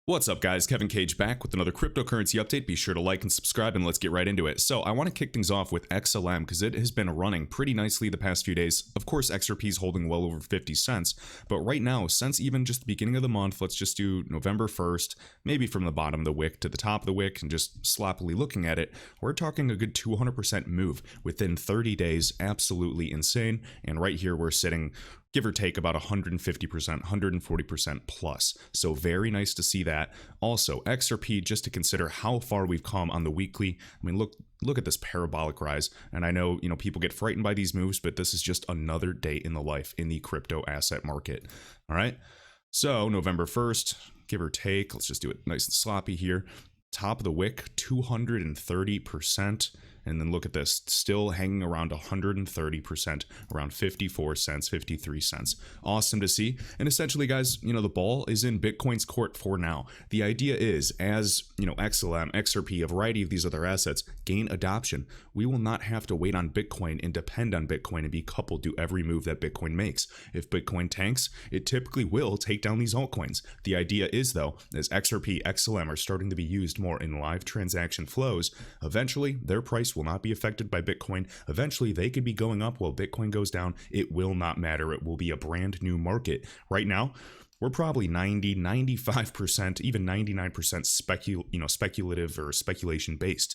What's up, guys? Kevin Cage back with another cryptocurrency update. Be sure to like and subscribe, and let's get right into it. So I want to kick things off with XLM because it has been running pretty nicely the past few days. Of course, XRP is holding well over 50 cents, but right now, since even just the beginning of the month, let's just do November 1st, maybe from the bottom of the wick to the top of the wick, and just sloppily looking at it, we're talking a good 200% move within 30 days. Absolutely insane. And right here, we're sitting, give or take, about 150%, 140% plus. So very nice to see that. Also, XRP, just to consider how far we've come on the weekly. I mean, look at this parabolic rise. And I know, people get frightened by these moves, but this is just another day in the life in the crypto asset market. All right. So November 1st, give or take, let's just do it nice and sloppy here. Top of the wick, 230%. And then look at this, still hanging around 130%, around 54 cents, 53 cents. Awesome to see. And essentially, guys, the ball is in Bitcoin's court for now. The idea is, as XLM, XRP, a variety of these other assets gain adoption, we will not have to wait on Bitcoin and depend on Bitcoin and be coupled to every move that Bitcoin makes. If Bitcoin tanks, it typically will take down these altcoins. The idea is, though, as XRP, XLM are starting to be used more in live transaction flows, eventually their price will not be affected by Bitcoin. Eventually, they could be going up while Bitcoin goes down. It will not matter. It will be a brand new market. Right now, we're probably 90, 95%, even 99% speculative or speculation based.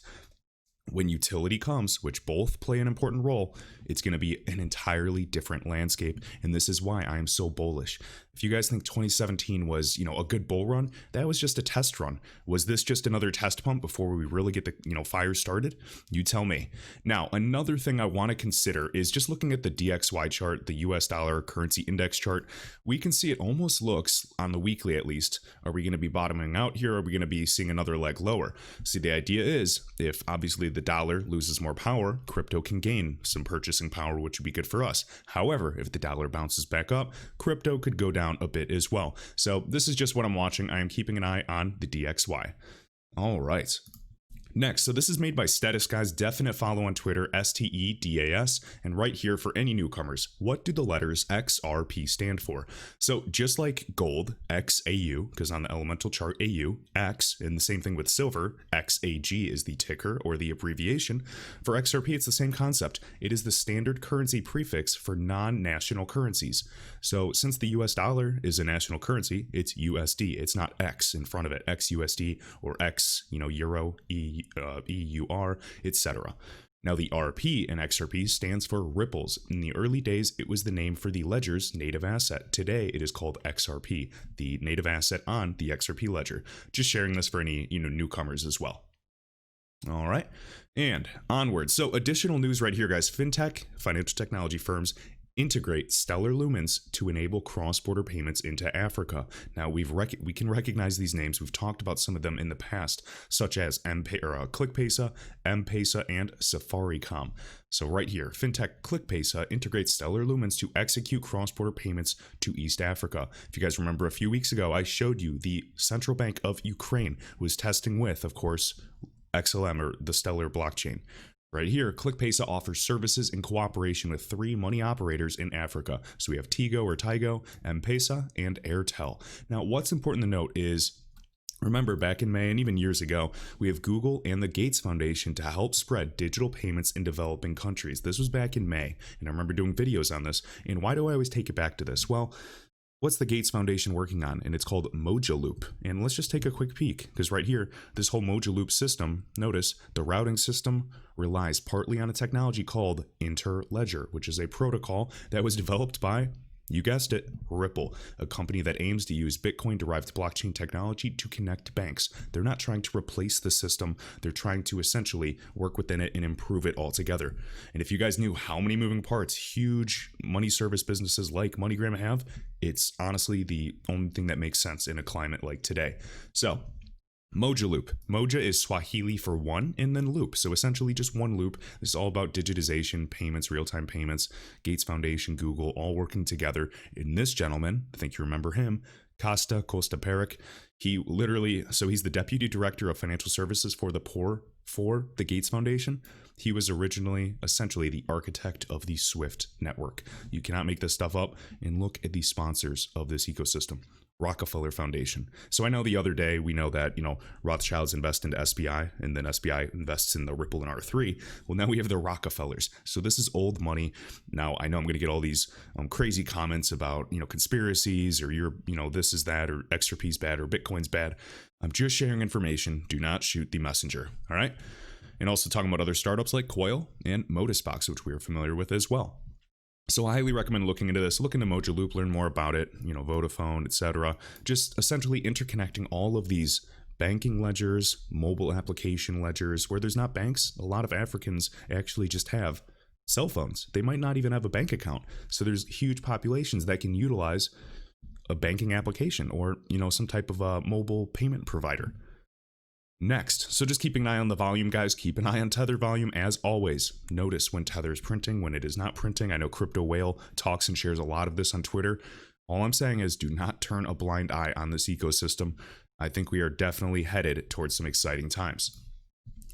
When utility comes, which both play an important role, it's going to be an entirely different landscape. And this is why I am so bullish. If you guys think 2017 was, a good bull run, that was just a test run. Was this just another test pump before we really get the, fire started? You tell me. Now, another thing I want to consider is just looking at the DXY chart, the US dollar currency index chart. We can see it almost looks, on the weekly at least, are we going to be bottoming out here? Are we going to be seeing another leg lower? See, the idea is, if obviously the dollar loses more power, crypto can gain some purchasing power, which would be good for us. However, if the dollar bounces back up, crypto could go down a bit as well. So this is just what I'm watching. I am keeping an eye on the DXY. All right. Next, so this is made by Status, guys. Definite follow on Twitter, STEDAS. And right here for any newcomers, what do the letters XRP stand for? So just like gold, XAU, because on the elemental chart, AU, X, and the same thing with silver, XAG is the ticker or the abbreviation. For XRP, it's the same concept. It is the standard currency prefix for non-national currencies. So since the US dollar is a national currency, it's USD. It's not X in front of it, XUSD or X, Euro, EUR, etc. Now, the RP in XRP stands for ripples. In the early days, it was the name for the ledger's native asset. Today, it is called XRP, the native asset on the XRP ledger. Just sharing this for any newcomers as well. All right, and onward. So additional news right here, guys. Fintech, financial technology firms, integrate Stellar Lumens to enable cross-border payments into Africa. Now, we can recognize these names. We've talked about some of them in the past, such as ClickPesa, M-Pesa, and Safaricom. So right here, FinTech ClickPesa integrates Stellar Lumens to execute cross-border payments to East Africa. If you guys remember a few weeks ago, I showed you the Central Bank of Ukraine was testing with, of course, XLM or the Stellar blockchain. Right here, ClickPesa offers services in cooperation with 3 money operators in Africa. So we have Tigo or Tigo, M-Pesa, and Airtel. Now, what's important to note is, remember back in May and even years ago, we have Google and the Gates Foundation to help spread digital payments in developing countries. This was back in May, and I remember doing videos on this. And why do I always take it back to this? Well, what's the Gates Foundation working on? And it's called Mojo Loop. And let's just take a quick peek, because right here, this whole Mojo Loop system, notice the routing system relies partly on a technology called Interledger, which is a protocol that was developed by, you guessed it, Ripple, a company that aims to use Bitcoin-derived blockchain technology to connect banks. They're not trying to replace the system. They're trying to essentially work within it and improve it altogether. And if you guys knew how many moving parts huge money service businesses like MoneyGram have, it's honestly the only thing that makes sense in a climate like today. So, Mojo Loop. Moja is Swahili for one, and then loop. So essentially just one loop. This is all about digitization, payments, real-time payments, Gates Foundation, Google, all working together. And this gentleman, I think you remember him, Costa Peric, he literally, so he's the Deputy Director of Financial Services for the Poor for the Gates Foundation. He was originally essentially the architect of the SWIFT network. You cannot make this stuff up, and look at the sponsors of this ecosystem. Rockefeller Foundation. So I know the other day, we know that, Rothschilds invest into SBI, and then SBI invests in the Ripple and R3. Well, now we have the Rockefellers. So this is old money. Now, I know I'm going to get all these crazy comments about, conspiracies, or this is that, or XRP's bad, or Bitcoin's bad. I'm just sharing information. Do not shoot the messenger. All right. And also talking about other startups like Coil and Modusbox, which we are familiar with as well. So I highly recommend looking into this. Look into Mojo Loop, learn more about it, Vodafone, etc. Just essentially interconnecting all of these banking ledgers, mobile application ledgers, where there's not banks. A lot of Africans actually just have cell phones. They might not even have a bank account. So there's huge populations that can utilize a banking application or, some type of a mobile payment provider. Next, so just keeping an eye on the volume, guys. Keep an eye on Tether volume as always. Notice when Tether is printing, when it is not printing. I know Crypto Whale talks and shares a lot of this on Twitter. All I'm saying is do not turn a blind eye on this ecosystem. I think we are definitely headed towards some exciting times.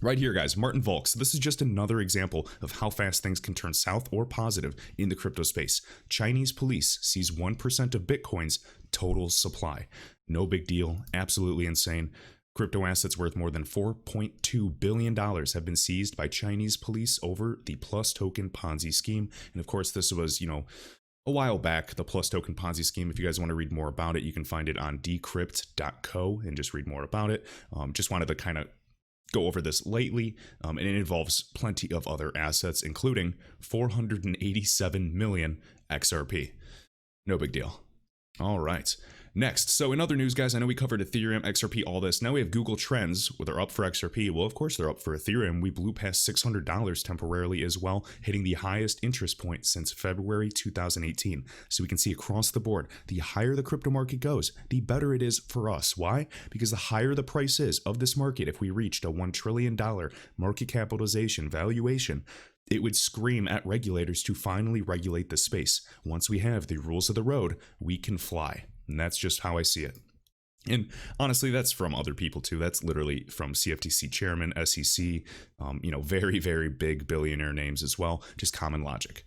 Right here, guys, Martin Volks. This is just another example of how fast things can turn south or positive in the crypto space. Chinese police seize 1% of Bitcoin's total supply. No big deal. Absolutely insane. Crypto assets worth more than $4.2 billion have been seized by Chinese police over the Plus token Ponzi scheme. And of course, this was, a while back, the Plus token Ponzi scheme. If you guys want to read more about it, you can find it on decrypt.co and just read more about it. Just wanted to kind of go over this lately, and it involves plenty of other assets, including 487 million XRP. No big deal. All right. Next, so in other news, guys, I know we covered Ethereum, XRP, all this. Now we have Google Trends, where they're up for XRP. Well, of course they're up for Ethereum. We blew past $600 temporarily as well, hitting the highest interest point since February 2018. So we can see across the board, the higher the crypto market goes, the better it is for us. Why? Because the higher the price is of this market, if we reached a $1 trillion market capitalization valuation, it would scream at regulators to finally regulate the space. Once we have the rules of the road, we can fly. And that's just how I see it. And honestly, that's from other people too. That's literally from CFTC chairman, SEC, very, very big billionaire names as well. Just common logic.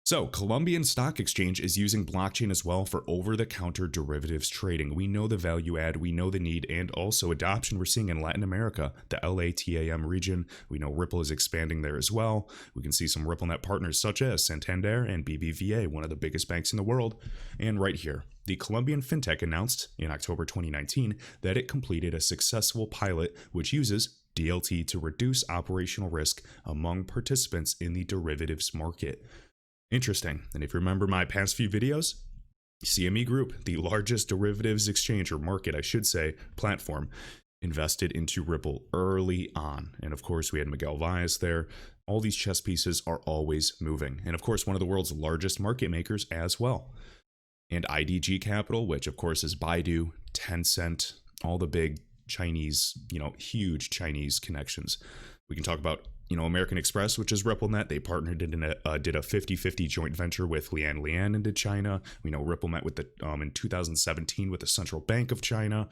So, Colombian Stock Exchange is using blockchain as well for over-the-counter derivatives trading. We know the value add, we know the need, and also adoption we're seeing in Latin America, the LATAM region. We know Ripple is expanding there as well. We can see some RippleNet partners such as Santander and BBVA, one of the biggest banks in the world. And right here, the Colombian fintech announced in October 2019 that it completed a successful pilot which uses DLT to reduce operational risk among participants in the derivatives market. Interesting. And if you remember my past few videos, CME Group, the largest derivatives exchange or market, I should say, platform, invested into Ripple early on. And of course, we had Miguel Valles there. All these chess pieces are always moving. And of course, one of the world's largest market makers as well. And IDG Capital, which of course is Baidu, Tencent, all the big Chinese, huge Chinese connections. We can talk about American Express, which is RippleNet. They partnered in did a 50-50 joint venture with Lian into China. We know Ripple met with in 2017 with the Central Bank of China.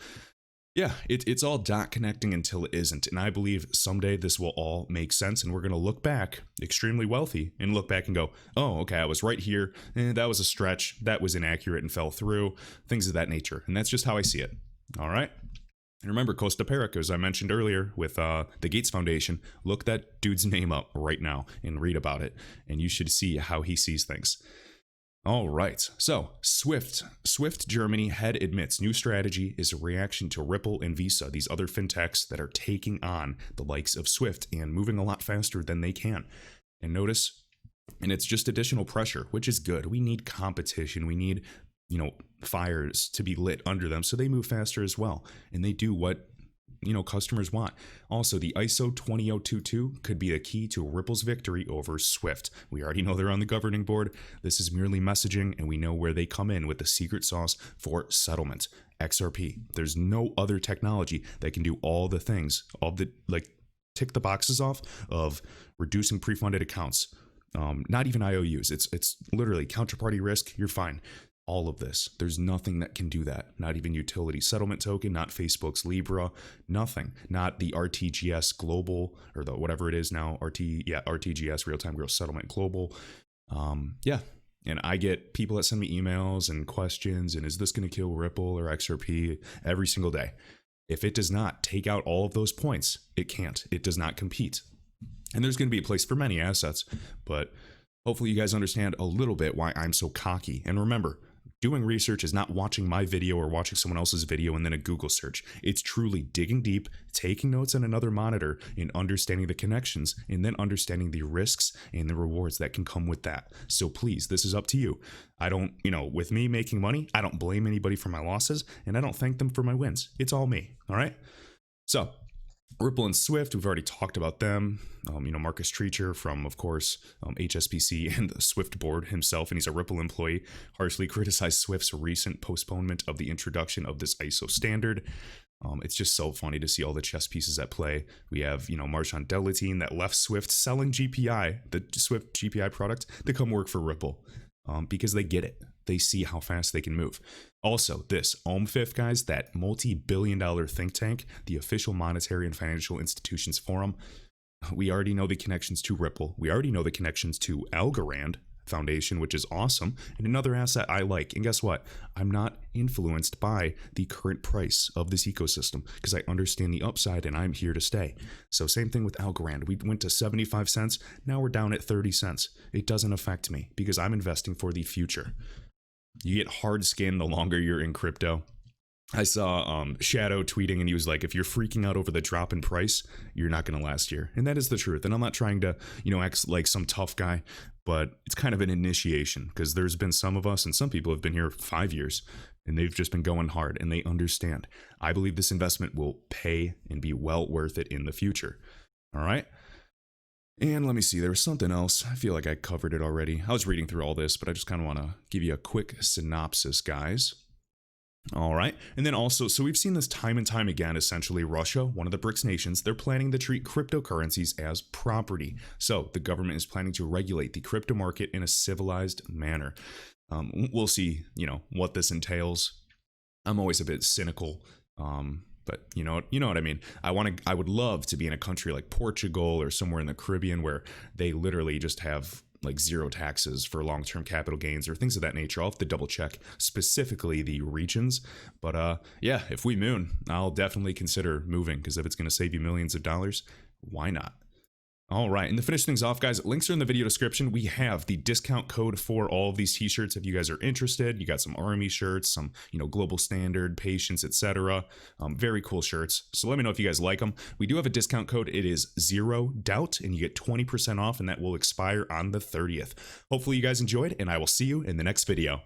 Yeah, it's all dot connecting until it isn't. And I believe someday this will all make sense. And we're going to look back extremely wealthy and look back and go, oh, okay, I was right here. That was a stretch. That was inaccurate and fell through. Things of that nature. And that's just how I see it. All right. And remember, Costa Perica, as I mentioned earlier with the Gates Foundation, look that dude's name up right now and read about it, and you should see how he sees things. All right, so Swift Germany head admits new strategy is a reaction to Ripple and Visa, these other fintechs that are taking on the likes of Swift and moving a lot faster than they can. And notice, and it's just additional pressure, which is good. We need competition. We need fires to be lit under them so they move faster as well. And they do what, customers want. Also, the ISO 20022 could be a key to Ripple's victory over Swift. We already know they're on the governing board. This is merely messaging, and we know where they come in with the secret sauce for settlement. XRP. There's no other technology that can do all the things, tick the boxes off of reducing pre-funded accounts. Not even IOUs. It's literally counterparty risk. You're fine. All of this. There's nothing that can do that. Not even utility settlement token, not Facebook's Libra, nothing. Not the RTGS global or the whatever it is now. RTGS real-time gross settlement global. And I get people that send me emails and questions and is this going to kill Ripple or XRP every single day. If it does not take out all of those points, it can't. It does not compete. And there's going to be a place for many assets, but hopefully you guys understand a little bit why I'm so cocky. And remember, doing research is not watching my video or watching someone else's video and then a Google search. It's truly digging deep, taking notes on another monitor, and understanding the connections, and then understanding the risks and the rewards that can come with that. So please, this is up to you. I don't, with me making money, I don't blame anybody for my losses, and I don't thank them for my wins. It's all me, all right? So Ripple and Swift, we've already talked about them. Marcus Treacher from, of course, HSBC and the Swift board himself, and he's a Ripple employee, harshly criticized Swift's recent postponement of the introduction of this ISO standard. It's just so funny to see all the chess pieces at play. We have, Marshawn Delatine that left Swift selling GPI, the Swift GPI product, to come work for Ripple because they get it. They see how fast they can move. Also, this OMFIF, guys, that multi-billion-dollar think tank, the official monetary and financial institutions forum, we already know the connections to Ripple. We already know the connections to Algorand Foundation, which is awesome, and another asset I like. And guess what? I'm not influenced by the current price of this ecosystem because I understand the upside and I'm here to stay. So same thing with Algorand. We went to 75 cents. Now we're down at 30 cents. It doesn't affect me because I'm investing for the future. You get hard skin the longer you're in crypto. I saw Shadow tweeting and he was like, if you're freaking out over the drop in price, you're not going to last here. And that is the truth. And I'm not trying to, act like some tough guy, but it's kind of an initiation because there's been some of us and some people have been here 5 years and they've just been going hard and they understand. I believe this investment will pay and be well worth it in the future. All right. And let me see, there was something else. I feel like I covered it already. I was reading through all this, but I just kind of want to give you a quick synopsis, guys. All right. And then also, so we've seen this time and time again, essentially Russia, one of the BRICS nations, they're planning to treat cryptocurrencies as property. So the government is planning to regulate the crypto market in a civilized manner. We'll see, what this entails. I'm always a bit cynical, but you know what I mean? I would love to be in a country like Portugal or somewhere in the Caribbean where they literally just have like zero taxes for long-term capital gains or things of that nature. I'll have to double check specifically the regions. But yeah, if we moon, I'll definitely consider moving because if it's going to save you millions of dollars, why not? All right, and to finish things off, guys, links are in the video description. We have the discount code for all of these t-shirts if you guys are interested. You got some Army shirts, some, Global Standard, Patience, etc. Very cool shirts. So let me know if you guys like them. We do have a discount code. It is 0DOUBT, and you get 20% off, and that will expire on the 30th. Hopefully you guys enjoyed, and I will see you in the next video.